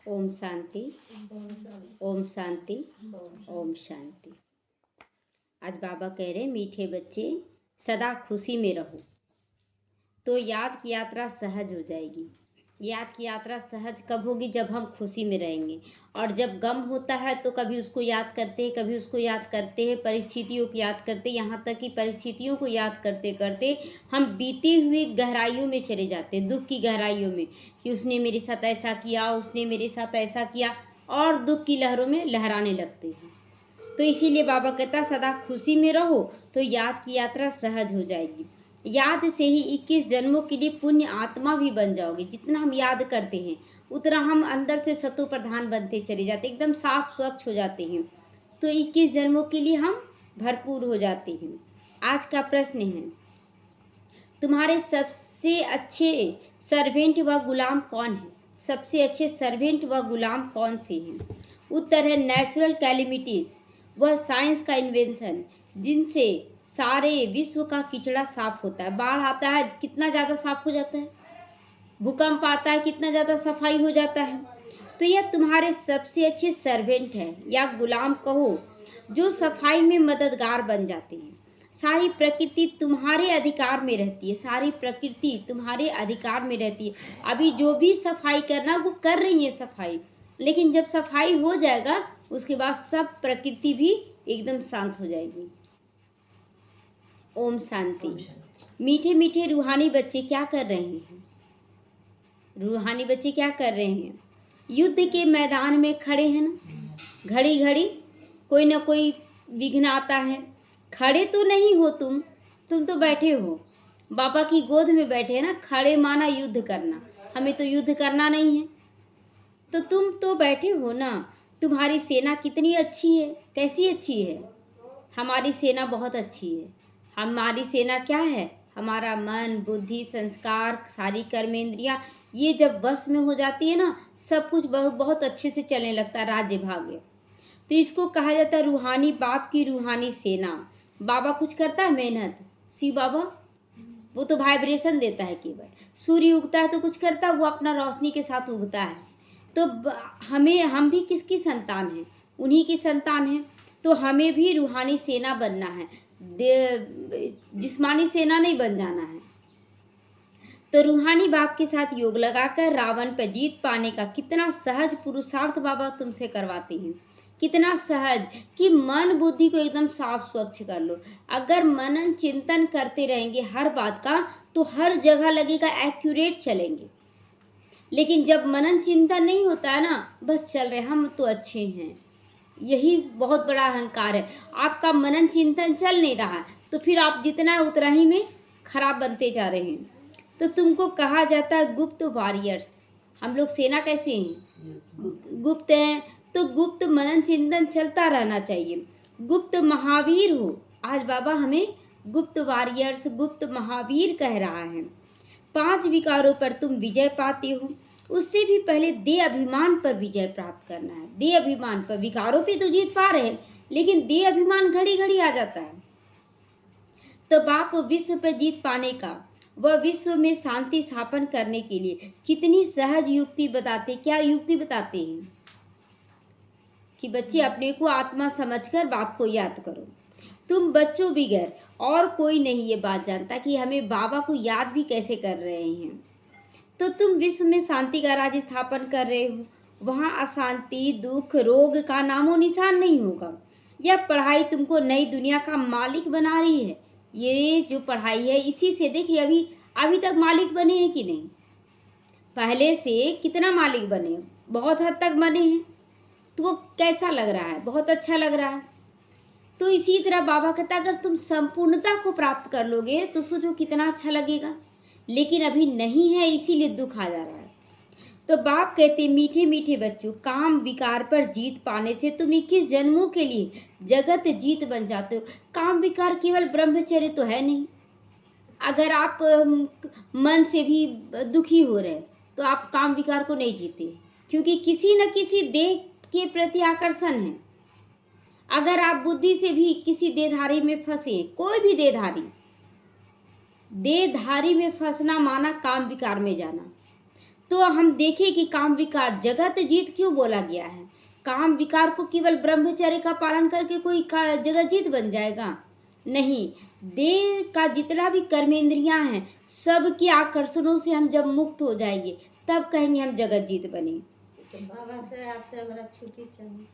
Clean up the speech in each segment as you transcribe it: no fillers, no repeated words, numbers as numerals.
ओम शांति। ओम शांति। ओम शांति। आज बाबा कह रहे मीठे बच्चे सदा खुशी में रहो तो याद की यात्रा सहज हो जाएगी। याद की यात्रा सहज कब होगी? जब हम खुशी में रहेंगे। और जब गम होता है तो कभी उसको याद करते हैं, कभी उसको याद करते हैं, परिस्थितियों को याद करते, यहाँ तक कि परिस्थितियों को याद करते करते हम बीती हुई गहराइयों में चले जाते हैं, दुख की गहराइयों में, कि उसने मेरे साथ ऐसा किया, उसने मेरे साथ ऐसा किया, और दुख की लहरों में लहराने लगते हैं। तो इसीलिए बाबा कहता सदा खुशी में रहो तो याद की यात्रा सहज हो जाएगी। याद से ही 21 जन्मों के लिए पुण्य आत्मा भी बन जाओगे। जितना हम याद करते हैं उतना हम अंदर से सतो प्रधान बनते चले जाते, एकदम साफ स्वच्छ हो जाते हैं। तो 21 जन्मों के लिए हम भरपूर हो जाते हैं। आज का प्रश्न है, तुम्हारे सबसे अच्छे सर्वेंट व गुलाम कौन है? सबसे अच्छे सर्वेंट व गुलाम कौन से हैं? उत्तर है नेचुरल कैलेमिटीज, वह साइंस का इन्वेंशन जिनसे सारे विश्व का किचड़ा साफ होता है। बाढ़ आता है कितना ज़्यादा साफ हो जाता है, भूकंप आता है कितना ज़्यादा सफाई हो जाता है। तो यह तुम्हारे सबसे अच्छे सर्वेंट हैं या गुलाम कहो, जो सफाई में मददगार बन जाते हैं। सारी प्रकृति तुम्हारे अधिकार में रहती है, सारी प्रकृति तुम्हारे अधिकार में रहती है। अभी जो भी सफाई करना वो कर रही है सफाई, लेकिन जब सफाई हो जाएगा उसके बाद सब प्रकृति भी एकदम शांत हो जाएगी। ओम शांति। मीठे मीठे रूहानी बच्चे क्या कर रहे हैं? रूहानी बच्चे क्या कर रहे हैं? युद्ध के मैदान में खड़े हैं ना। घड़ी घड़ी कोई ना कोई विघ्न आता है। खड़े तो नहीं हो तुम तो बैठे हो, बाबा की गोद में बैठे हैं ना। खड़े माना युद्ध करना, हमें तो युद्ध करना नहीं है। तो तुम तो बैठे हो ना। तुम्हारी सेना कितनी अच्छी है, कैसी अच्छी है? हमारी सेना बहुत अच्छी है। हमारी सेना क्या है? हमारा मन, बुद्धि, संस्कार, सारी कर्मेंद्रियाँ, ये जब वश में हो जाती है ना, सब कुछ बहुत अच्छे से चलने लगता है, राज्य भाग्य। तो इसको कहा जाता है रूहानी बाप की रूहानी सेना। बाबा कुछ करता है मेहनत? शिव बाबा वो तो वाइब्रेशन देता है केवल। सूर्य उगता है तो कुछ करता है? वो अपना रोशनी के साथ उगता है। तो हम भी किसकी संतान हैं? उन्हीं की संतान हैं। तो हमें भी रूहानी सेना बनना है, जिस्मानी सेना नहीं बन जाना है। तो रूहानी बाप के साथ योग लगाकर रावण पर जीत पाने का कितना सहज पुरुषार्थ बाबा तुमसे करवाते हैं। कितना सहज कि मन बुद्धि को एकदम साफ स्वच्छ कर लो। अगर मनन चिंतन करते रहेंगे हर बात का तो हर जगह लगेगा एक्यूरेट चलेंगे। लेकिन जब मनन चिंतन नहीं होता है ना, बस चल रहे हम तो अच्छे हैं, यही बहुत बड़ा अहंकार है। आपका मनन चिंतन चल नहीं रहा तो फिर आप जितना उतना ही में खराब बनते जा रहे हैं। तो तुमको कहा जाता है गुप्त वॉरियर्स। हम लोग सेना कैसे हैं? गुप्त हैं। तो गुप्त मनन चिंतन चलता रहना चाहिए। गुप्त महावीर हो। आज बाबा हमें गुप्त वॉरियर्स, गुप्त महावीर कह रहा है। 5 विकारों पर तुम विजय पाते हो, उससे भी पहले देह अभिमान पर विजय प्राप्त करना है। देह अभिमान पर, विकारों पे तो जीत पा रहे हैं लेकिन देह अभिमान घड़ी घड़ी आ जाता है। तो बाप विश्व पर जीत पाने का, वह विश्व में शांति स्थापन करने के लिए कितनी सहज युक्ति बताते। क्या युक्ति बताते हैं? कि बच्चे अपने को आत्मा समझकर बाप को याद करो। तुम बच्चों बगैर और कोई नहीं ये बात जानता कि हमें बाबा को याद भी कैसे कर रहे हैं। तो तुम विश्व में शांति का राज स्थापन कर रहे हो। वहाँ अशांति, दुख, रोग का नामो निशान नहीं होगा। यह पढ़ाई तुमको नई दुनिया का मालिक बना रही है। ये जो पढ़ाई है इसी से देखिए अभी तक मालिक बने हैं कि नहीं? पहले से कितना मालिक बने? बहुत हद तक बने हैं। तो वो कैसा लग रहा है? बहुत अच्छा लग रहा है। तो इसी तरह बाबा कहता अगर तुम संपूर्णता को प्राप्त कर लोगे तो सोचो कितना अच्छा लगेगा। लेकिन अभी नहीं है, इसीलिए दुख आ जा रहा है। तो बाप कहते मीठे मीठे बच्चों, काम विकार पर जीत पाने से तुम 21 जन्मों के लिए जगत जीत बन जाते हो। काम विकार केवल ब्रह्मचर्य तो है नहीं। अगर आप मन से भी दुखी हो रहे तो आप काम विकार को नहीं जीते, क्योंकि किसी न किसी देह के प्रति आकर्षण है। अगर आप बुद्धि से भी किसी देहधारी में फंसे, कोई भी देहधारी में फंसना माना काम विकार में जाना। तो हम देखें कि काम विकार जगत जीत क्यों बोला गया है। काम विकार को केवल ब्रह्मचर्य का पालन करके कोई जगत जीत बन जाएगा? नहीं। देह का जितना भी कर्मेंद्रियां हैं, सब के आकर्षणों से हम जब मुक्त हो जाएंगे तब कहेंगे हम जगत जीत बने। तो बाबा से आपसे हमारा छुट्टी चाहिए।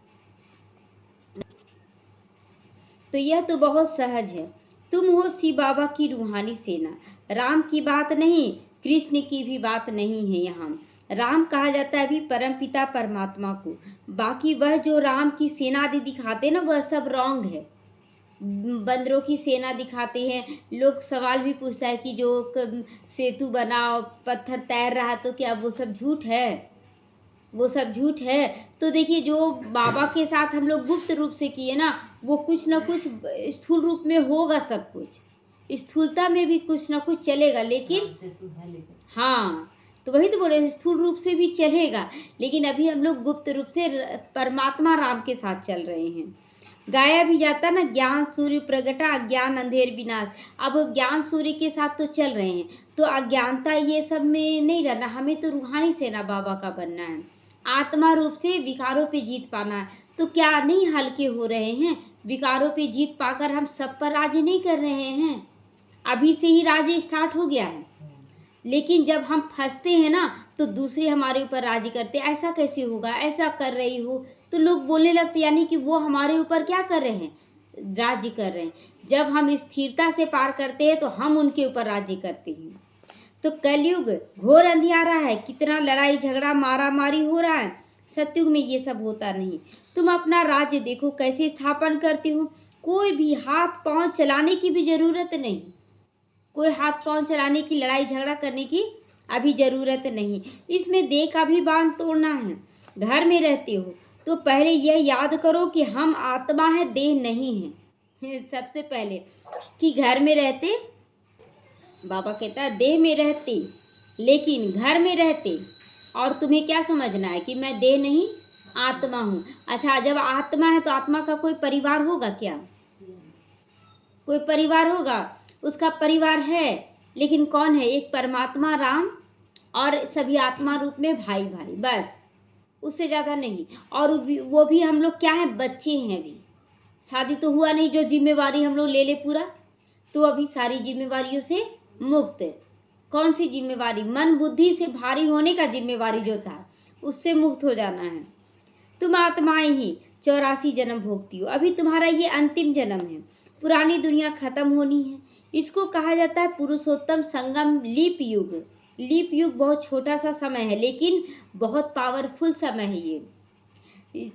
तो यह तो बहुत सहज है। तुम हो शिव बाबा की रूहानी सेना। राम की बात नहीं, कृष्ण की भी बात नहीं है यहाँ। राम कहा जाता है अभी परम पिता परमात्मा को। बाकी वह जो राम की सेना आदि दिखाते ना, वह सब रॉन्ग है। बंदरों की सेना दिखाते हैं। लोग सवाल भी पूछता है कि जो सेतु बना, पत्थर तैर रहा, तो क्या वो सब झूठ है? वो सब झूठ है। तो देखिए, जो बाबा के साथ हम लोग गुप्त रूप से किए ना, वो कुछ ना कुछ स्थूल रूप में होगा। सब कुछ स्थूलता में भी कुछ ना कुछ चलेगा, लेकिन हाँ, तो वही तो बोले, स्थूल रूप से भी चलेगा, लेकिन अभी हम लोग गुप्त रूप से परमात्मा राम के साथ चल रहे हैं। गाया भी जाता ना, ज्ञान सूर्य प्रगटा, अज्ञान अंधेर विनाश। अब ज्ञान सूर्य के साथ तो चल रहे हैं, तो अज्ञानता ये सब में नहीं रहना। हमें तो रूहानी सेना बाबा का बनना है, आत्मा रूप से विकारों पे जीत पाना है। तो क्या नहीं हल्के हो रहे हैं? विकारों पे जीत पाकर हम सब पर राज नहीं कर रहे हैं। अभी से ही राज स्टार्ट हो गया है, लेकिन जब हम फंसते हैं ना, तो दूसरे हमारे ऊपर राज करते। ऐसा कैसे होगा, ऐसा कर रही हो, तो लोग बोलने लगते, यानी कि वो हमारे ऊपर क्या कर रहे हैं? राज्य कर रहे हैं। जब हम स्थिरता से पार करते हैं तो हम उनके ऊपर राज्य करते हैं। तो कलयुग घोर अंधियारा है, कितना लड़ाई झगड़ा मारा मारी हो रहा है। सतयुग में ये सब होता नहीं। तुम अपना राज्य देखो कैसे स्थापन करती हो। कोई भी हाथ पांव चलाने की भी जरूरत नहीं, कोई हाथ पांव चलाने की, लड़ाई झगड़ा करने की अभी जरूरत नहीं। इसमें देह का भी बांध तोड़ना है। घर में रहते हो तो पहले यह याद करो कि हम आत्मा है, देह नहीं है। सबसे पहले कि घर में रहते, बाबा कहता है देह में रहते, लेकिन घर में रहते। और तुम्हें क्या समझना है कि मैं देह नहीं आत्मा हूँ। अच्छा, जब आत्मा है तो आत्मा का कोई परिवार होगा क्या? कोई परिवार होगा? उसका परिवार है, लेकिन कौन है? एक परमात्मा राम और सभी आत्मा रूप में भाई भाई, बस, उससे ज़्यादा नहीं। और वो भी हम लोग क्या है? बच्चे हैं। अभी शादी तो हुआ नहीं जो जिम्मेवारी हम लोग ले ले पूरा, तो अभी सारी जिम्मेवारियों से मुक्त। कौन सी जिम्मेवारी? मन बुद्धि से भारी होने का जिम्मेवारी जो था, उससे मुक्त हो जाना है। तुम आत्माएं ही 84 जन्म भोगती हो। अभी तुम्हारा ये अंतिम जन्म है। पुरानी दुनिया खत्म होनी है। इसको कहा जाता है पुरुषोत्तम संगम लीप युग। लीप युग बहुत छोटा सा समय है, लेकिन बहुत पावरफुल समय है ये।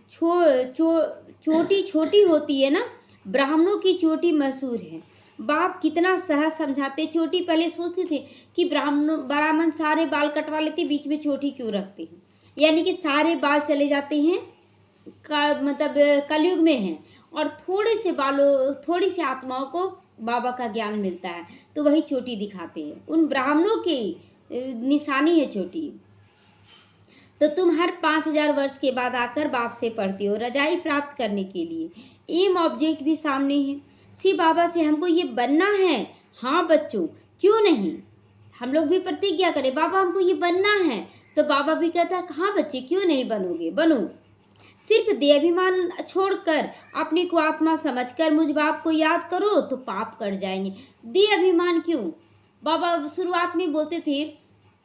चोटी छोटी होती है ना, ब्राह्मणों की चोटी मशहूर है। बाप कितना सहज समझाते। चोटी पहले सोचते थे कि ब्राह्मण सारे बाल कटवा लेते, बीच में चोटी क्यों रखते हैं, यानी कि सारे बाल चले जाते हैं मतलब कलयुग में है, और थोड़े से बालों, थोड़ी सी आत्माओं को बाबा का ज्ञान मिलता है, तो वही चोटी दिखाते हैं। उन ब्राह्मणों की निशानी है चोटी। तो तुम हर 5000 वर्ष के बाद आकर बाप से पढ़ती हो, रजाई प्राप्त करने के लिए। एम ऑब्जेक्ट भी सामने है। शिव बाबा से हमको ये बनना है। हाँ बच्चों, क्यों नहीं? हम लोग भी प्रतिज्ञा करें, बाबा हमको ये बनना है। तो बाबा भी कहता है हाँ बच्चे, क्यों नहीं बनोगे, बनो। सिर्फ देहाभिमान छोड़कर अपने को आत्मा समझकर मुझ बाप को याद करो तो पाप कट जाएंगे। देहाभिमान क्यों? बाबा शुरुआत में बोलते थे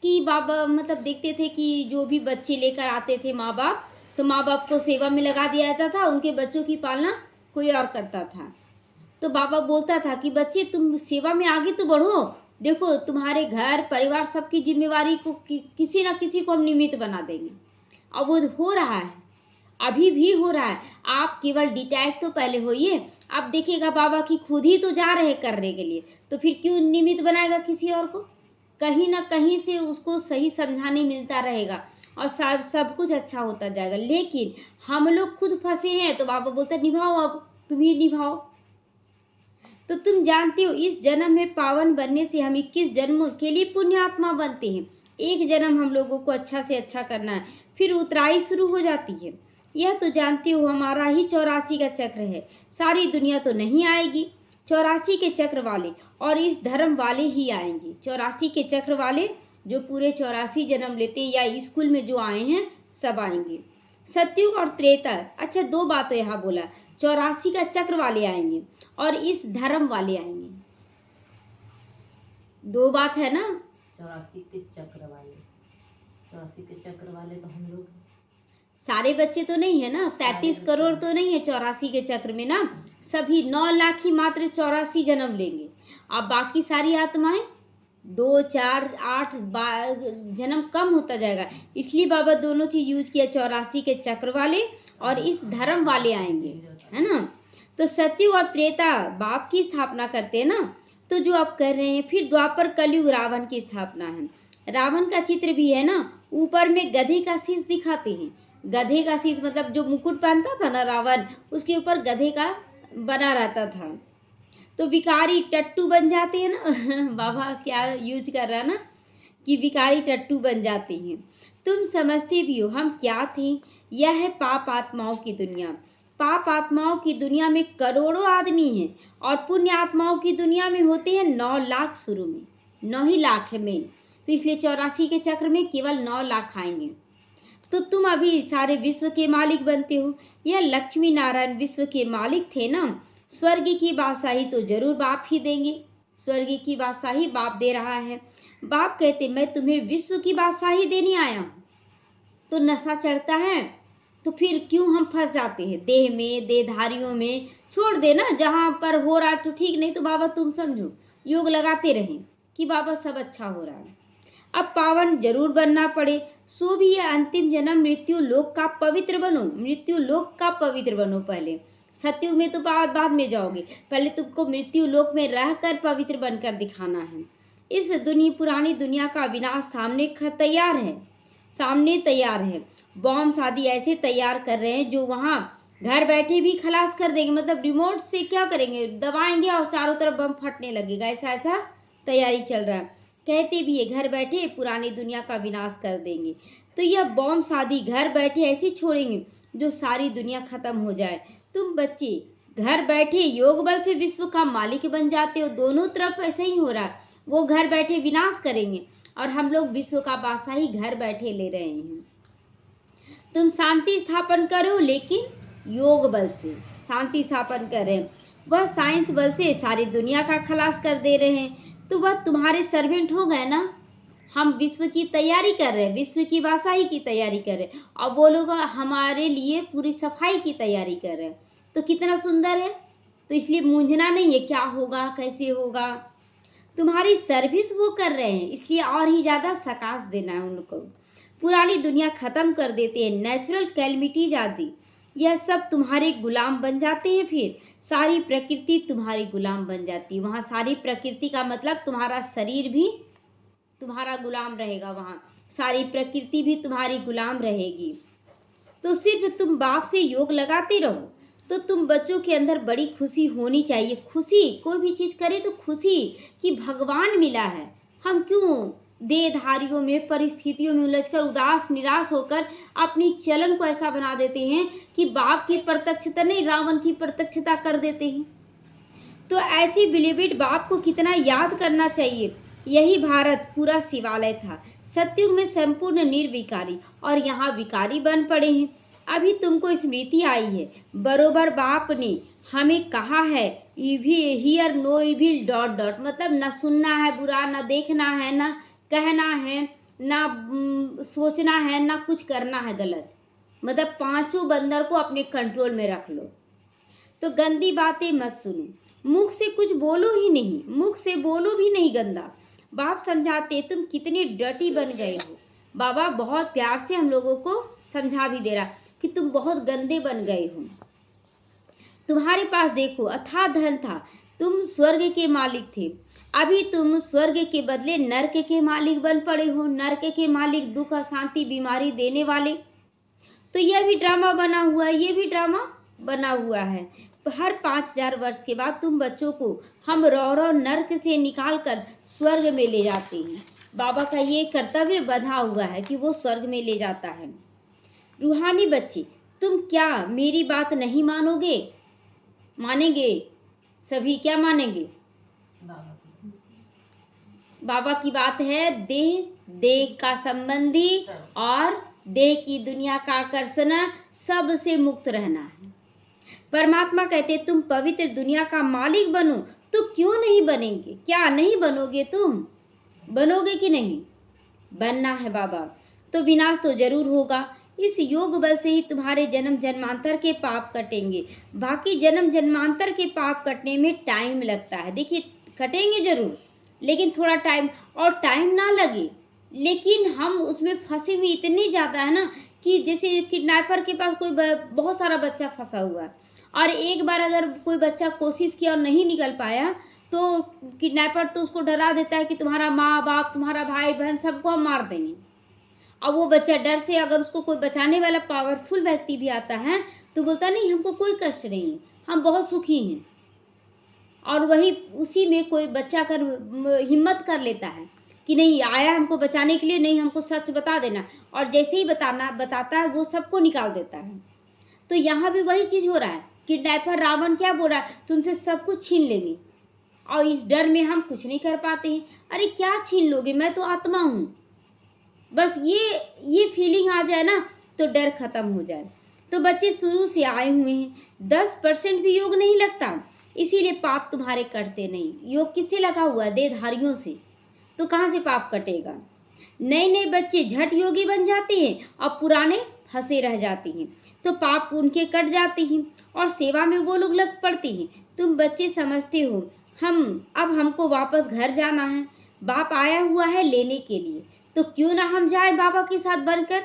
कि बाबा मतलब देखते थे कि जो भी बच्चे लेकर आते थे माँ बाप, तो माँ बाप को सेवा में लगा दिया जाता था, उनके बच्चों की पालना कोई और करता था। तो बाबा बोलता था कि बच्चे तुम सेवा में आगे तो बढ़ो, देखो तुम्हारे घर परिवार सबकी जिम्मेवारी को किसी ना किसी को हम निमित्त बना देंगे। अब वो हो रहा है, अभी भी हो रहा है। आप केवल डिटैच तो पहले होइए, आप देखिएगा बाबा की खुद ही तो जा रहे करने के लिए, तो फिर क्यों निमित्त बनाएगा किसी और को? कहीं ना कहीं से उसको सही समझाने मिलता रहेगा और सब कुछ अच्छा होता जाएगा। लेकिन हम लोग खुद फंसे हैं, तो बाबा बोलते निभाओ, अब तुम ही निभाओ। तो तुम जानते हो इस जन्म में पावन बनने से हम 21 जन्मों के लिए पुण्य आत्मा बनते हैं। एक जन्म हम लोगों को अच्छा से अच्छा करना है, फिर उतराई शुरू हो जाती है। यह तो जानते हो हमारा ही 84 का चक्र है। सारी दुनिया तो नहीं आएगी, 84 के चक्र वाले और इस धर्म वाले ही आएंगे। 84 के चक्र वाले जो पूरे 84 जन्म लेते हैं या स्कूल में जो आए हैं सब आएंगे। सतयुग और त्रेता, अच्छा 2 बात तो यहाँ बोला, 84 का चक्र वाले आएंगे और इस धर्म वाले आएंगे, 2 बात है ना। 84 के चक्र वाले, 84 के चक्र वाले तो हम लोग सारे बच्चे तो नहीं है ना, 33 करोड़ तो नहीं है 84 के चक्र में ना, सभी 9 लाख ही मात्र 84 जन्म लेंगे। अब बाकी सारी आत्माएं 2, 4, 8 जन्म कम होता जाएगा, इसलिए बाबा दोनों चीज यूज किया, 84 के चक्र वाले और इस धर्म वाले आएंगे, है ना। तो सतयुग और त्रेता बाप की स्थापना करते हैं ना, तो जो आप कर रहे हैं, फिर द्वापर कलयुग रावण की स्थापना है। रावण का चित्र भी है ना, ऊपर में गधे का शीश दिखाते हैं, गधे का शीश मतलब जो मुकुट पहनता था ना रावण, उसके ऊपर गधे का बना रहता था। तो विकारी टट्टू बन जाते हैं ना बाबा क्या यूज कर रहा है ना, कि विकारी टट्टू बन जाते हैं। तुम समझते भी हो हम क्या थे, यह है पाप आत्माओं की दुनिया। पाप आत्माओं की दुनिया में करोड़ों आदमी हैं और पुण्य आत्माओं की दुनिया में होते हैं 9 लाख, शुरू में 9 ही लाख है मेन, तो इसलिए 84 के चक्र में केवल 9 लाख आएंगे। तो तुम अभी सारे विश्व के मालिक बनते हो। यह लक्ष्मी नारायण विश्व के मालिक थे ना, स्वर्ग की बादशाही तो जरूर बाप ही देंगे, स्वर्ग की बादशाही बाप दे रहा है। बाप कहते मैं तुम्हें विश्व की बादशाही देने आया हूँ। तो नशा चढ़ता है तो फिर क्यों हम फंस जाते हैं देह में, देहधारियों में, छोड़ देना, जहाँ पर हो रहा तो ठीक, नहीं तो बाबा तुम समझो योग लगाते रहें कि बाबा सब अच्छा हो रहा है। अब पावन जरूर बनना पड़े, सो भी यह अंतिम जन्म मृत्यु लोक का पवित्र बनो, मृत्यु लोक का पवित्र बनो। पहले सतयुग में तो बाद में जाओगे, पहले तुमको मृत्यु लोक में रहकर पवित्र बनकर दिखाना है। इस पुरानी दुनिया का विनाश सामने तैयार है, सामने तैयार है। बॉम्ब शादी ऐसे तैयार कर रहे हैं जो वहाँ घर बैठे भी खलास कर देंगे, मतलब रिमोट से क्या करेंगे, दबाएंगे और चारों तरफ बम फटने लगेगा, ऐसा ऐसा तैयारी चल रहा है। कहते भी है घर बैठे पुरानी दुनिया का विनाश कर देंगे। तो यह बॉम्ब शादी घर बैठे ऐसे छोड़ेंगे जो सारी दुनिया खत्म हो जाए। तुम बच्चे घर बैठे योग बल से विश्व का मालिक बन जाते हो, दोनों तरफ ऐसा ही हो रहा है। वो घर बैठे विनाश करेंगे और हम लोग विश्व का बादशाही घर बैठे ले रहे हैं। तुम शांति स्थापन करो, लेकिन योग बल से शांति स्थापन कर रहे हैं, वह साइंस बल से सारी दुनिया का खलास कर दे रहे हैं। तो वह तुम्हारे सर्वेंट हो गए ना। हम विश्व की तैयारी कर रहे हैं, विश्व की बादशाही की तैयारी कर रहे हैं, और वो लोग हमारे लिए पूरी सफाई की तैयारी कर रहे हैं। तो कितना सुंदर है। तो इसलिए मूंझना नहीं है क्या होगा कैसे होगा, तुम्हारी सर्विस वो कर रहे हैं, इसलिए और ही ज़्यादा सकाश देना है उनको। पुरानी दुनिया ख़त्म कर देते हैं, नेचुरल कैलमिटीज आदि, यह सब तुम्हारे गुलाम बन जाते हैं। फिर सारी प्रकृति तुम्हारी गुलाम बन जाती है। वहाँ सारी प्रकृति का मतलब तुम्हारा शरीर भी तुम्हारा गुलाम रहेगा, वहाँ सारी प्रकृति भी तुम्हारी गुलाम रहेगी। तो सिर्फ तुम बाप से योग लगाते रहो, तो तुम बच्चों के अंदर बड़ी खुशी होनी चाहिए। खुशी, कोई भी चीज़ करे तो खुशी कि भगवान मिला है। हम क्यों देहधारियों में, परिस्थितियों में उलझकर उदास निराश होकर अपनी चलन को ऐसा बना देते हैं कि बाप की प्रत्यक्षता नहीं रावण की प्रत्यक्षता कर देते हैं। तो ऐसे बिलीविड बाप को कितना याद करना चाहिए। यही भारत पूरा शिवालय था, सतयुग में संपूर्ण निर्विकारी, और यहाँ विकारी बन पड़े हैं। अभी तुमको स्मृति आई है, बरोबर बाप ने हमें कहा है hear no evil dot dot, मतलब न सुनना है बुरा, न देखना है, न कहना है, ना सोचना है, ना कुछ करना है गलत। मतलब 5 बंदर को अपने कंट्रोल में रख लो। तो गंदी बातें मत सुनो, मुख से कुछ बोलो ही नहीं, मुख से बोलो भी नहीं गंदा। बाप समझाते तुम कितने डर्टी बन गए हो। बाबा बहुत प्यार से हम लोगों को समझा भी दे रहा कि तुम बहुत गंदे बन गए हो। तुम्हारे पास देखो अथाह धन था, तुम स्वर्ग के मालिक थे, अभी तुम स्वर्ग के बदले नर्क के मालिक बन पड़े हो। नर्क के मालिक दुख, अशांति, बीमारी देने वाले। तो यह भी ड्रामा बना हुआ है, ये भी ड्रामा बना हुआ है। हर 5000 वर्ष के बाद तुम बच्चों को हम रौ नर्क से निकाल कर स्वर्ग में ले जाते हैं। बाबा का ये कर्तव्य बंधा हुआ है कि वो स्वर्ग में ले जाता है। रूहानी बच्चे, तुम क्या मेरी बात नहीं मानोगे? मानेंगे सभी, क्या मानेंगे? बाबा की बात है, देह देह का संबंधी और देह की दुनिया का आकर्षण सब से मुक्त रहना है। परमात्मा कहते तुम पवित्र दुनिया का मालिक बनो, तो क्यों नहीं बनेंगे? क्या नहीं बनोगे? तुम बनोगे कि नहीं? बनना है बाबा। तो विनाश तो जरूर होगा। इस योग बल से ही तुम्हारे जन्म जन्मांतर के पाप कटेंगे। बाकी जन्म जन्मांतर के पाप कटने में टाइम लगता है। देखिए, कटेंगे जरूर, लेकिन थोड़ा टाइम, और टाइम ना लगे, लेकिन हम उसमें फंसे हुए इतने ज़्यादा है ना कि जैसे किडनैपर के पास कोई बहुत सारा बच्चा फंसा हुआ है, और एक बार अगर कोई बच्चा कोशिश किया और नहीं निकल पाया तो किडनैपर तो उसको डरा देता है कि तुम्हारा माँ बाप, तुम्हारा भाई बहन सबको हम मार देंगे। अब वो बच्चा डर से, अगर उसको कोई बचाने वाला पावरफुल व्यक्ति भी आता है तो बोलता नहीं, हमको कोई कष्ट नहीं है, हम बहुत सुखी हैं। और वही उसी में कोई बच्चा कर हिम्मत कर लेता है कि नहीं, आया हमको बचाने के लिए, नहीं हमको सच बता देना, और जैसे ही बताता है वो सबको निकाल देता है। तो यहाँ भी वही चीज़ हो रहा है। किडनैपर रावण क्या बोल रहा है? तुमसे सब कुछ छीन लेंगे, और इस डर में हम कुछ नहीं कर पाते हैं। अरे क्या छीन लोगे? मैं तो आत्मा हूँ। बस ये फीलिंग आ जाए ना तो डर खत्म हो जाए। तो बच्चे शुरू से आए हुए हैं, 10% भी योग नहीं लगता, इसीलिए पाप तुम्हारे कटते नहीं। योग किससे लगा हुआ है? देहधारियों से। तो कहाँ से पाप कटेगा? नए नए बच्चे झट योगी बन जाते हैं और पुराने फंसे रह जाते हैं, तो पाप उनके कट जाते हैं और सेवा में वो लोग लग पड़ते हैं। तुम बच्चे समझते हो अब हमको वापस घर जाना है, बाप आया हुआ है लेने के लिए, तो क्यों ना हम जाए बाबा के साथ बनकर।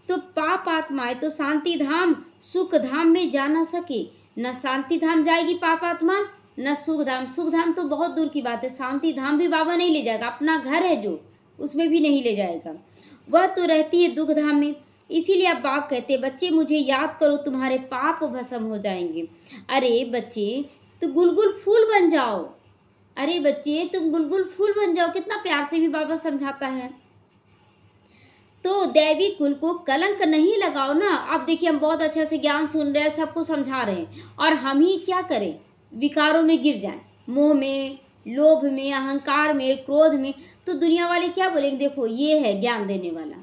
तो पाप आत्माएं तो शांति धाम सुख धाम में जा ना सके। न शांति धाम जाएगी पाप आत्मा, न सुख धाम। सुख धाम तो बहुत दूर की बात है, शांति धाम भी बाबा नहीं ले जाएगा। अपना घर है जो, उसमें भी नहीं ले जाएगा। वह तो रहती है दुख धाम में। इसीलिए अब बाप कहते बच्चे मुझे याद करो, तुम्हारे पाप भस्म हो जाएंगे। अरे बच्चे, तो गुलगुल फूल बन जाओ। अरे बच्चे, तुम गुलगुल फूल बन जाओ। कितना प्यार से भी बाबा समझाता है। तो दैवी कुल को कलंक नहीं लगाओ ना। अब देखिए, हम बहुत अच्छे से ज्ञान सुन रहे हैं, सबको समझा रहे हैं, और हम ही क्या करें? विकारों में गिर जाएं, मोह में, लोभ में, अहंकार में, क्रोध में। तो दुनिया वाले क्या बोलेंगे? देखो, ये है ज्ञान देने वाला,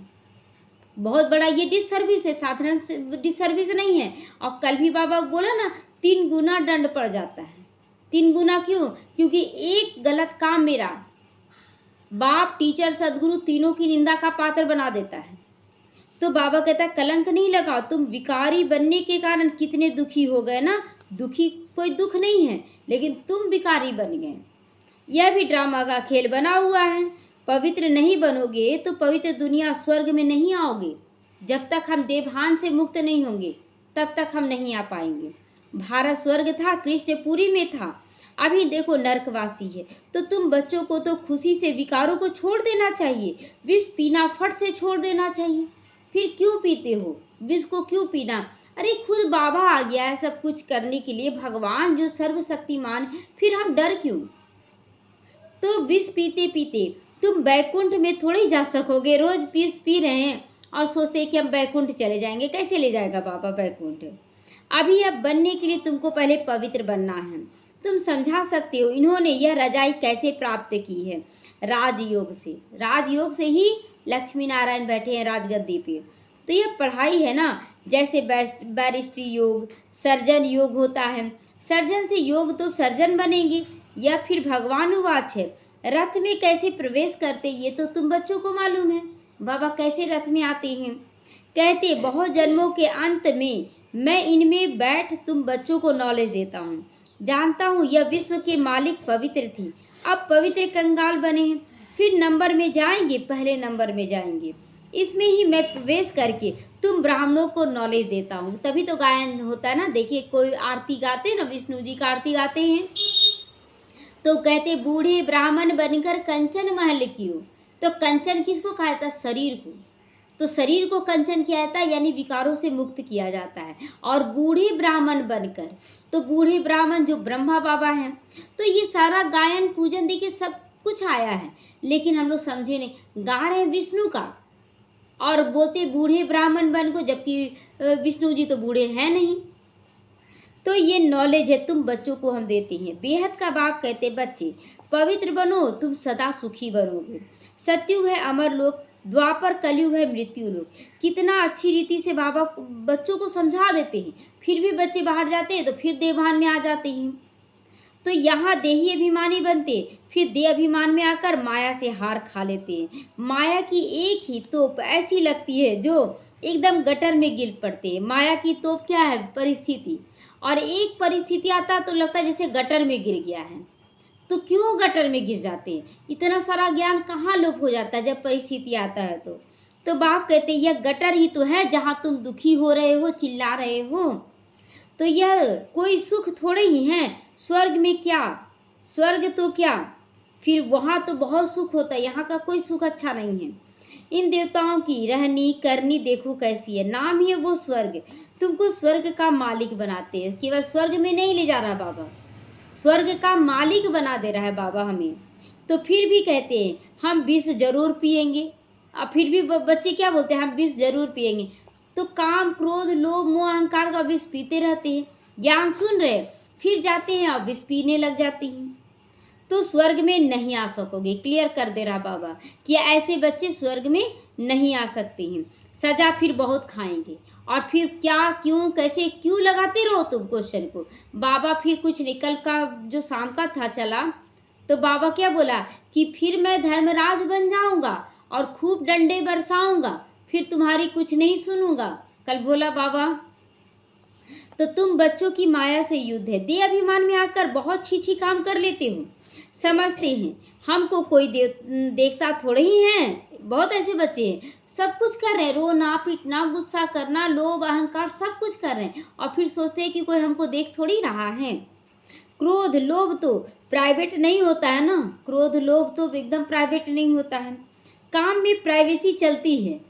बहुत बड़ा ये डिससर्विस है, साधारण डिससर्विस नहीं है। और कल भी बाबा बोला ना, 3 गुना दंड पड़ जाता है। 3 गुना क्यों? क्योंकि एक गलत काम मेरा बाप, टीचर, सदगुरु तीनों की निंदा का पात्र बना देता है। तो बाबा कहता है कलंक नहीं लगाओ। तुम विकारी बनने के कारण कितने दुखी हो गए ना। दुखी कोई दुख नहीं है, लेकिन तुम विकारी बन गए। यह भी ड्रामा का खेल बना हुआ है। पवित्र नहीं बनोगे तो पवित्र दुनिया स्वर्ग में नहीं आओगे। जब तक हम देवभान से मुक्त नहीं होंगे तब तक हम नहीं आ पाएंगे। भारत स्वर्ग था, कृष्णपुरी में था, अभी देखो नरकवासी है। तो तुम बच्चों को तो खुशी से विकारों को छोड़ देना चाहिए। विष पीना फट से छोड़ देना चाहिए। फिर क्यों पीते हो विष को? क्यों पीना? अरे खुद बाबा आ गया है सब कुछ करने के लिए, भगवान जो सर्वशक्तिमान है, फिर हम डर क्यों? तो विष पीते पीते तुम बैकुंठ में थोड़ी जा सकोगे। रोज विष पी रहे हैं और सोचते हैं कि हम बैकुंठ चले जाएंगे। कैसे ले जाएगा बाबा बैकुंठ? अभी अब बनने के लिए तुमको पहले पवित्र बनना है। तुम समझा सकते हो इन्होंने यह रजाई कैसे प्राप्त की है? राजयोग से। राजयोग से ही लक्ष्मी नारायण बैठे हैं राजगद्दी पे। तो यह पढ़ाई है ना, जैसे बैरिस्ट्री योग, सर्जन योग होता है। सर्जन से योग तो सर्जन बनेंगे। या फिर भगवानुवाच है, रथ में कैसे प्रवेश करते ये तो तुम बच्चों को मालूम है। बाबा कैसे रथ में आते हैं? कहते बहुत जन्मों के अंत में मैं इनमें बैठ तुम बच्चों को नॉलेज देता हूँ। जानता हूँ यह विश्व के मालिक पवित्र थी, अब पवित्र कंगाल बने हैं। फिर नंबर में जाएंगे, पहले नंबर में जाएंगे। इसमें ही मैं प्रवेश करके तुम ब्राह्मणों को नॉलेज देता हूँ। तभी तो गायन होता है ना। देखिए, कोई आरती गाते हैं ना, विष्णु जी का आरती गाते हैं, तो कहते बूढ़े ब्राह्मण बनकर कंचन महल कियो। तो कंचन किसको कहा जाता? शरीर को। तो शरीर को कंचन किया जाता है, यानी विकारों से मुक्त किया जाता है। और बूढ़े ब्राह्मण बनकर, तो बूढ़े ब्राह्मण जो ब्रह्मा बाबा हैं। तो ये सारा गायन पूजन देखिए सब कुछ आया है, लेकिन हम लोग समझे नहीं। गा रहे हैं विष्णु का और बोलते बूढ़े ब्राह्मण बन को, जबकि विष्णु जी तो बूढ़े हैं नहीं। तो ये नॉलेज है तुम बच्चों को हम देते हैं। बेहद का बाप कहते बच्चे पवित्र बनो, तुम सदा सुखी बनोगे। सतयुग है अमर लोक, द्वापर कलयुग है मृत्यु लोक। कितना अच्छी रीति से बाबा बच्चों को समझा देते हैं, फिर भी बच्चे बाहर जाते हैं तो फिर देवभान में आ जाते हैं। तो यहाँ देही अभिमानी बनते, फिर देह अभिमान में आकर माया से हार खा लेते हैं। माया की एक ही तोप ऐसी लगती है जो एकदम गटर में गिर पड़ते हैं। माया की तोप क्या है? परिस्थिति। और एक परिस्थिति आता तो लगता है जैसे गटर में गिर गया है। तो क्यों गटर में गिर जाते हैं? इतना सारा ज्ञान कहाँ लोप हो जाता है जब परिस्थिति आता है तो बाप कहते हैं यह गटर ही तो है जहाँ तुम दुखी हो रहे हो, चिल्ला रहे हो। तो यह कोई सुख थोड़े ही है। स्वर्ग में क्या, स्वर्ग तो क्या, फिर वहाँ तो बहुत सुख होता है, यहाँ का कोई सुख अच्छा नहीं है। इन देवताओं की रहनी करनी देखो कैसी है, नाम ही है वो स्वर्ग। तुमको स्वर्ग का मालिक बनाते हैं, केवल स्वर्ग में नहीं ले जा रहा बाबा, स्वर्ग का मालिक बना दे रहा है बाबा हमें। तो फिर भी कहते हैं हम विष जरूर पिएंगे, और फिर भी बच्चे क्या बोलते हैं? हम विष जरूर पिएंगे। तो काम क्रोध लोभ मोह अहंकार का विष पीते रहते हैं, ज्ञान सुन रहे फिर जाते हैं और विष पीने लग जाती हैं। तो स्वर्ग में नहीं आ सकोगे, क्लियर कर दे रहा बाबा कि ऐसे बच्चे स्वर्ग में नहीं आ सकते हैं। सजा फिर बहुत खाएंगे, और फिर क्या क्यों कैसे क्यों लगाते रहो तुम क्वेश्चन को। बाबा फिर कुछ निकल का जो शाम का था चला, तो बाबा क्या बोला कि फिर मैं धर्मराज बन जाऊंगा और खूब डंडे बरसाऊंगा, फिर तुम्हारी कुछ नहीं सुनूंगा। कल बोला बाबा। तो तुम बच्चों की माया से युद्ध है, देह अभिमान में आकर बहुत छी काम कर लेते हो, समझते हैं हमको कोई देखता थोड़े ही हैं। बहुत ऐसे बच्चे हैं सब कुछ कर रहे हैं, रोना पीटना गुस्सा करना लोभ अहंकार सब कुछ कर रहे हैं, और फिर सोचते हैं कि कोई हमको देख थोड़ी रहा है। क्रोध लोभ तो प्राइवेट नहीं होता है ना, क्रोध लोभ तो एकदम प्राइवेट नहीं होता है। काम में प्राइवेसी चलती है,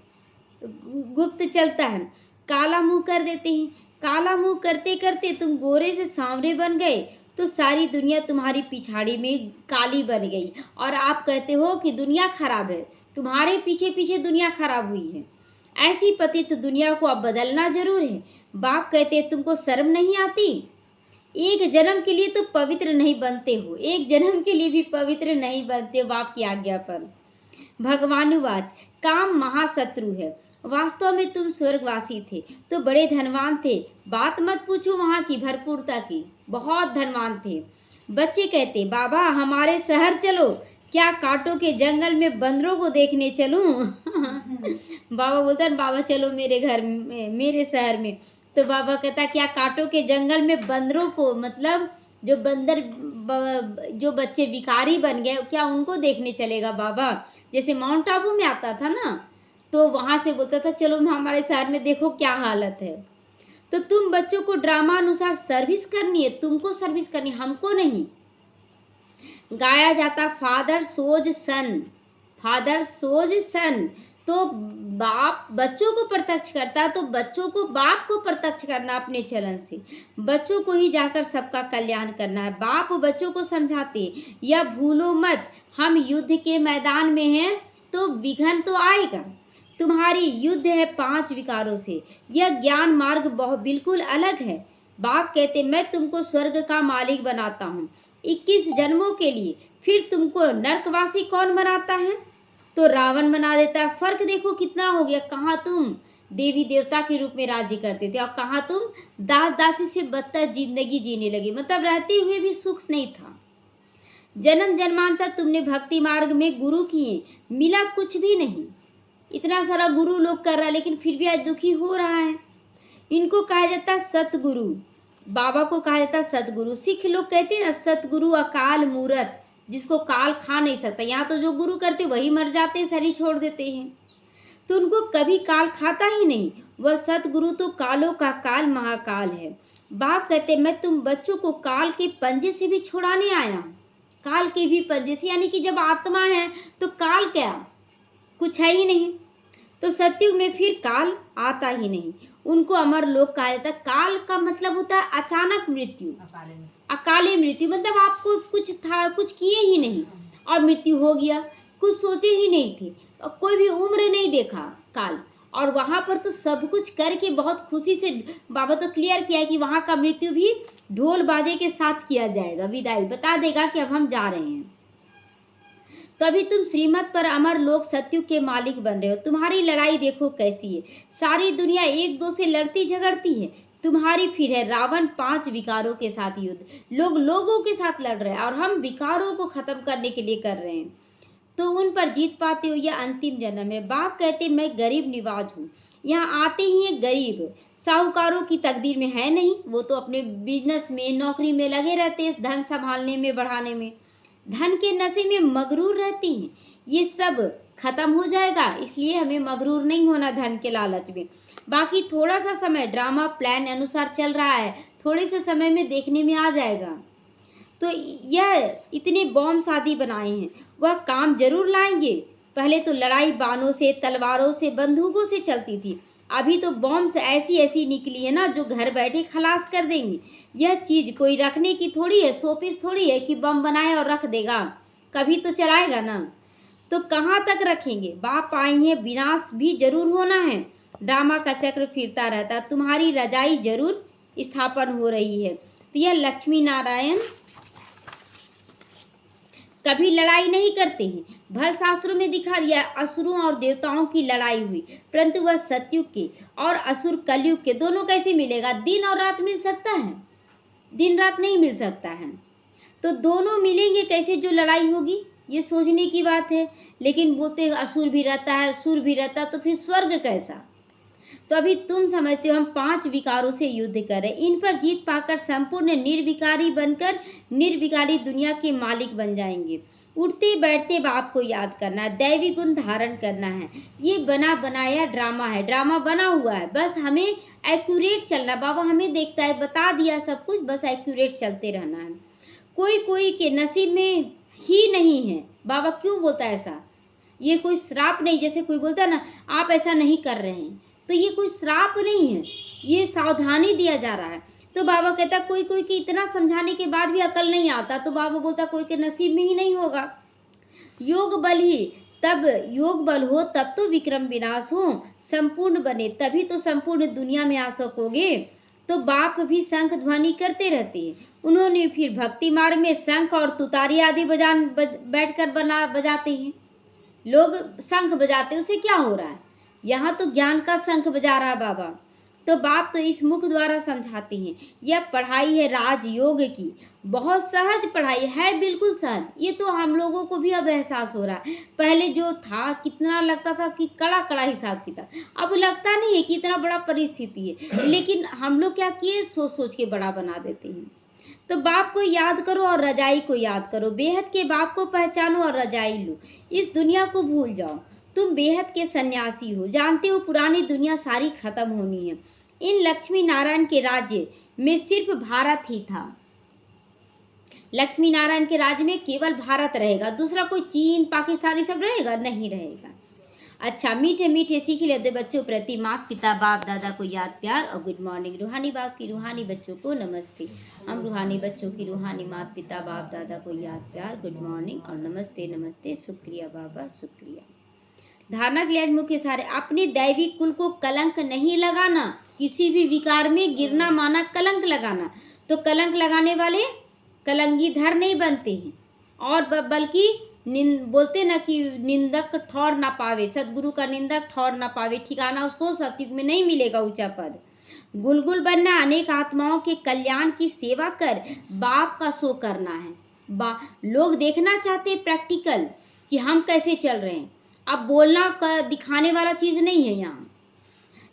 गुप्त चलता है। काला मुंह कर देते हैं, काला मुंह करते करते तुम गोरे से सांवरे बन गए तो सारी दुनिया तुम्हारी पिछाड़ी में काली बन गई, और आप कहते हो कि दुनिया खराब है, तुम्हारे पीछे पीछे दुनिया खराब हुई है। ऐसी पतित दुनिया को अब बदलना जरूर है। बाप कहते तुमको शर्म नहीं आती? एक जन्म के लिए तो पवित्र नहीं बनते हो, एक जन्म के लिए भी पवित्र नहीं बनते बाप की आज्ञा पर। भगवानुवाच काम महाशत्रु है। वास्तव में तुम स्वर्गवासी थे तो बड़े धनवान थे, बात मत पूछो वहाँ की भरपूरता की, बहुत धनवान थे। बच्चे कहते बाबा हमारे शहर चलो, क्या कांटों के जंगल में बंदरों को देखने चलूं? बाबा बोलता है बाबा चलो मेरे घर में, मेरे शहर में। तो बाबा कहता क्या कांटों के जंगल में बंदरों को, मतलब जो बंदर जो बच्चे विकारी बन गए क्या उनको देखने चलेगा बाबा? जैसे माउंट आबू में आता था ना, तो वहाँ से बोलता था चलो हमारे शहर में देखो क्या हालत है। तो तुम बच्चों को ड्रामा अनुसार सर्विस करनी है, तुमको सर्विस करनी, हमको नहीं। गाया जाता फादर सोज सन, फादर सोज सन। तो बाप बच्चों को प्रत्यक्ष करता है, तो बच्चों को बाप को प्रत्यक्ष करना अपने चलन से, बच्चों को ही जाकर सबका कल्याण करना है। बाप बच्चों को समझाते या भूलो मत हम युद्ध के मैदान में हैं, तो विघ्न तो आएगा। तुम्हारी युद्ध है 5 विकारों से, यह ज्ञान मार्ग बहुत बिल्कुल अलग है। बाप कहते मैं तुमको स्वर्ग का मालिक बनाता हूँ 21 जन्मों के लिए, फिर तुमको नरकवासी कौन बनाता है? तो रावण बना देता है। फर्क देखो कितना हो गया, कहाँ तुम देवी देवता के रूप में राज्य करते थे और कहाँ तुम दास दासी से बदतर जिंदगी जीने लगे, मतलब रहते हुए भी सुख नहीं था। जन्म जन्मांतर तुमने भक्ति मार्ग में गुरु किए, मिला कुछ भी नहीं। इतना सारा गुरु लोग कर रहा है लेकिन फिर भी आज दुखी हो रहा है। इनको कहा जाता है सतगुरु, बाबा को कहा जाता है सतगुरु। सिख लोग कहते हैं ना सतगुरु अकाल मूरत, जिसको काल खा नहीं सकता। यहाँ तो जो गुरु करते वही मर जाते हैं, शरीर छोड़ देते हैं, तो उनको कभी काल खाता ही नहीं। वह सतगुरु तो कालों का काल महाकाल है। बाप कहते मैं तुम बच्चों को काल के पंजे से भी छुड़ाने आया हूँ, काल के भी पंजे से, यानी कि जब आत्मा है तो काल क्या, कुछ है ही नहीं। तो सतयुग में फिर काल आता ही नहीं। उनको अमर लोग कहा जाता है। काल का मतलब होता है अचानक मृत्यु, अकाले मृत्यु, मतलब आपको कुछ था, कुछ किए ही नहीं और मृत्यु हो गया, कुछ सोचे ही नहीं थे और कोई भी उम्र नहीं देखा काल। और वहाँ पर तो सब कुछ करके बहुत खुशी से बाबा तो क्लियर किया है कि वहाँ का मृत्यु भी ढोल बाजे के साथ किया जाएगा, विदाई बता देगा कि अब हम जा रहे हैं। कभी तुम श्रीमत पर अमर लोग सत्युग के मालिक बन रहे हो। तुम्हारी लड़ाई देखो कैसी है, सारी दुनिया एक दो से लड़ती झगड़ती है, तुम्हारी फिर है रावण 5 विकारों के साथ युद्ध। लोग लोगों के साथ लड़ रहे हैं और हम विकारों को खत्म करने के लिए कर रहे हैं, तो उन पर जीत पाते हो। यह अंतिम जन्म है। बाप कहते मैं गरीब निवाज हूँ, यहाँ आते ही एक गरीब। साहूकारों की तकदीर में है नहीं, वो तो अपने बिजनेस में नौकरी में लगे रहते हैं, धन संभालने में बढ़ाने में, धन के नशे में मगरूर रहती हैं। ये सब खत्म हो जाएगा, इसलिए हमें मगरूर नहीं होना धन के लालच में। बाकी थोड़ा सा समय ड्रामा प्लान अनुसार चल रहा है, थोड़े से समय में देखने में आ जाएगा। तो यह इतने बॉम्ब शादी बनाए हैं, वह काम जरूर लाएंगे। पहले तो लड़ाई बाणों से, तलवारों से, बंदूकों से चलती थी, अभी तो बॉम्ब ऐसी ऐसी निकली है ना जो घर बैठे खलास कर देंगी। यह चीज़ कोई रखने की थोड़ी है, शोपीस थोड़ी है कि बम बनाए और रख देगा, कभी तो चलाएगा ना। तो कहाँ तक रखेंगे। बाप आई है, विनाश भी जरूर होना है। ड्रामा का चक्र फिरता रहता, तुम्हारी रजाई जरूर स्थापन हो रही है। तो यह लक्ष्मी नारायण कभी लड़ाई नहीं करते हैं। भर शास्त्रों में दिखा दिया असुरों और देवताओं की लड़ाई हुई, परंतु वह सतयुग के और असुर कलयुग के दोनों कैसे मिलेगा। दिन और रात मिल सकता है, दिन रात नहीं मिल सकता है। तो दोनों मिलेंगे कैसे जो लड़ाई होगी, ये सोचने की बात है। लेकिन बोलते असुर भी रहता है, सुर भी रहता, तो फिर स्वर्ग कैसा। तो अभी तुम समझते हो हम 5 विकारों से युद्ध करें, इन पर जीत पाकर संपूर्ण निर्विकारी बनकर निर्विकारी दुनिया के मालिक बन जाएंगे। उठते बैठते बाप को याद करना है, दैवी गुण धारण करना है। ये बना बनाया ड्रामा है, ड्रामा बना हुआ है, बस हमें एक्यूरेट चलना। बाबा हमें देखता है, बता दिया सब कुछ, बस एक्यूरेट चलते रहना है। कोई कोई के नसीब में ही नहीं है। बाबा क्यों बोलता है ऐसा, ये कोई श्राप नहीं। जैसे कोई बोलता है ना आप ऐसा नहीं कर रहे हैं, तो ये कोई श्राप नहीं है, ये सावधानी दिया जा रहा है। तो बाबा कहता कोई कोई की इतना समझाने के बाद भी अकल नहीं आता, तो बाबा बोलता कोई के नसीब में ही नहीं होगा। योग बल ही तब योग बल हो तब तो विक्रम विनाश हो, संपूर्ण बने तभी तो संपूर्ण दुनिया में आ सकोगे। तो बाप भी शंख ध्वनि करते रहते हैं। उन्होंने फिर भक्ति मार्ग में शंख और तुतारी आदि बैठकर बजाते हैं। लोग शंख बजाते, उसे क्या हो रहा है। यहाँ तो ज्ञान का शंख बजा रहा है बाबा। तो बाप तो इस मुख द्वारा समझाते हैं। यह पढ़ाई है राजयोग की, बहुत सहज पढ़ाई है, बिल्कुल सहज। ये तो हम लोगों को भी अब एहसास हो रहा है। पहले जो था कितना लगता था कि कड़ा कड़ा हिसाब किताब, अब लगता नहीं है कि इतना बड़ा परिस्थिति है। लेकिन हम लोग क्या किए, सोच सोच के बड़ा बना देते हैं। तो बाप को याद करो और रजाई को याद करो, बेहद के बाप को पहचानो और रजाई लो। इस दुनिया को भूल जाओ, तुम बेहद के सन्यासी हो। जानते हो पुरानी दुनिया सारी खत्म होनी है। इन लक्ष्मी नारायण के राज्य में सिर्फ भारत ही था। लक्ष्मी नारायण के राज्य में केवल भारत रहेगा, दूसरा कोई चीन पाकिस्तान सब रहेगा नहीं रहेगा। अच्छा, मीठे मीठे सीख लेते बच्चों प्रति माता पिता बाप दादा को याद प्यार और गुड मॉर्निंग। रूहानी बाप की रूहानी बच्चों को नमस्ते। हम रूहानी बच्चों की रूहानी माता पिता बाप दादा को याद प्यार, गुड मॉर्निंग और नमस्ते नमस्ते। शुक्रिया बाबा, शुक्रिया। धारणा के लिए आज मुख्य सारे, अपने दैवी कुल को कलंक नहीं लगाना, किसी भी विकार में गिरना माना कलंक लगाना। तो कलंक लगाने वाले कलंगीधर नहीं बनते हैं, और बल्कि बोलते ना कि निंदक ठौर ना पावे, सदगुरु का निंदक ठौर ना पावे, ठिकाना उसको सतयुग में नहीं मिलेगा ऊंचा पद। गुलगुल बनना, अनेक आत्माओं के कल्याण की सेवा कर बाप का शो करना है। लोग देखना चाहते प्रैक्टिकल कि हम कैसे चल रहे हैं। अब बोलना दिखाने वाला चीज़ नहीं है यहाँ।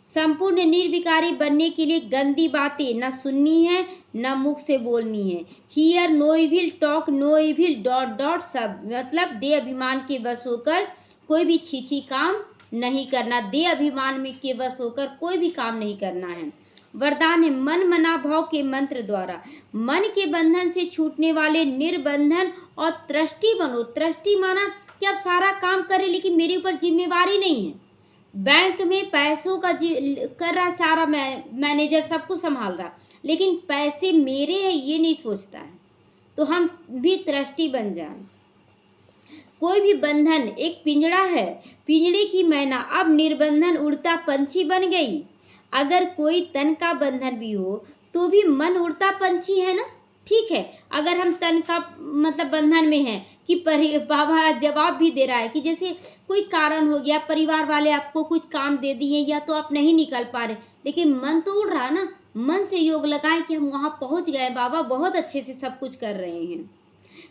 संपूर्ण निर्विकारी बनने के लिए गंदी बातें न सुननी है न मुख से बोलनी है। Hear no evil, talk no evil, dot dot सब, मतलब दे अभिमान के वश होकर कोई भी छीछी काम नहीं करना। दे अभिमान में के वश होकर कोई भी काम नहीं करना है। वरदान है मन मना भाव के मंत्र द्वारा मन के बंधन से छूटने वाले निर्बंधन और त्रष्टि बनो। त्रष्टि माना कि अब सारा काम करे लेकिन मेरे ऊपर जिम्मेवारी नहीं है। बैंक में पैसों का कर रहा सारा मैनेजर सब कुछ संभाल रहा, लेकिन पैसे मेरे हैं ये नहीं सोचता है। तो हम भी त्रष्टि बन जाए। कोई भी बंधन एक पिंजड़ा है, पिंजड़े की मैना अब निर्बंधन उड़ता पंछी बन गई। अगर कोई तन का बंधन भी हो तो भी मन उड़ता पंछी है ना। ठीक है, अगर हम तन का मतलब बंधन में हैं कि बाबा जवाब भी दे रहा है कि जैसे कोई कारण हो गया, परिवार वाले आपको कुछ काम दे दिए या तो आप नहीं निकल पा रहे, लेकिन मन तो उड़ रहा ना, मन से योग लगाए कि हम वहाँ पहुँच गए, बाबा बहुत अच्छे से सब कुछ कर रहे हैं।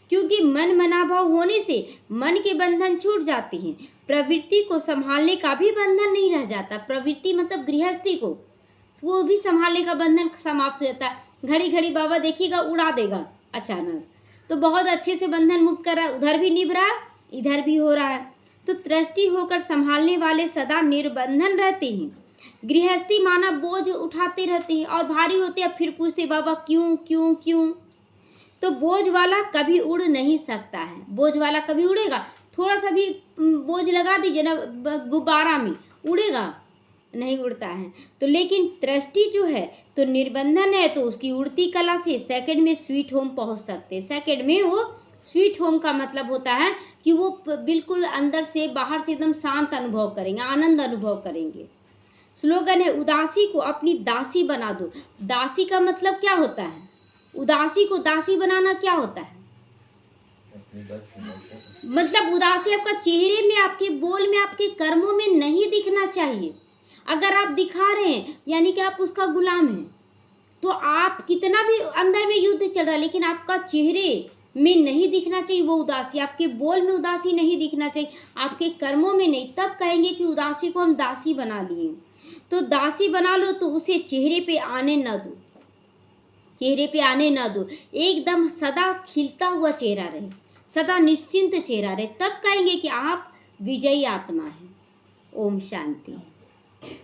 क्योंकि मन मनाभाव होने से मन के बंधन छूट जाते हैं, प्रवृत्ति को संभालने का भी बंधन नहीं रह जाता। प्रवृत्ति मतलब गृहस्थी को, वो भी संभालने का बंधन समाप्त हो जाता है। घड़ी घड़ी बाबा देखिएगा उड़ा देगा अचानक, तो बहुत अच्छे से बंधन मुक्त कर रहा है, उधर भी निभ रहा है, इधर भी हो रहा है। तो दृष्टि होकर संभालने वाले सदा निर्बंधन रहते हैं। गृहस्थी माना बोझ उठाते रहते हैं और भारी होते हैं, फिर पूछते बाबा क्यों क्यों क्यों। तो बोझ वाला कभी उड़ नहीं सकता है। बोझ वाला कभी उड़ेगा? थोड़ा सा भी बोझ लगा दीजिए ना गुब्बारा में, उड़ेगा? नहीं उड़ता है। तो लेकिन दृष्टि जो है तो निर्बंधन है, तो उसकी उड़ती कला से सेकंड में स्वीट होम पहुंच सकते हैं। सेकंड में वो स्वीट होम का मतलब होता है कि वो बिल्कुल अंदर से बाहर से एकदम शांत अनुभव करेंगे, आनंद अनुभव करेंगे। स्लोगन है उदासी को अपनी दासी बना दो। दासी का मतलब क्या होता है? उदासी को दासी बनाना क्या होता है? मतलब उदासी आपका चेहरे में, आपके बोल में, आपके कर्मों में नहीं दिखना चाहिए। अगर आप दिखा रहे हैं यानी कि आप उसका गुलाम हैं। तो आप कितना भी अंदर में युद्ध चल रहा है, लेकिन आपका चेहरे में नहीं दिखना चाहिए वो उदासी, आपके बोल में उदासी नहीं दिखना चाहिए, आपके कर्मों में नहीं। तब कहेंगे कि उदासी को हम दासी बना लिए। तो दासी बना लो तो उसे चेहरे पे आने न दो, चेहरे पे आने न दो। एकदम सदा खिलता हुआ चेहरा रहे, सदा निश्चिंत चेहरा रहे, तब कहेंगे कि आप विजयी आत्मा हैं। ओम शांति।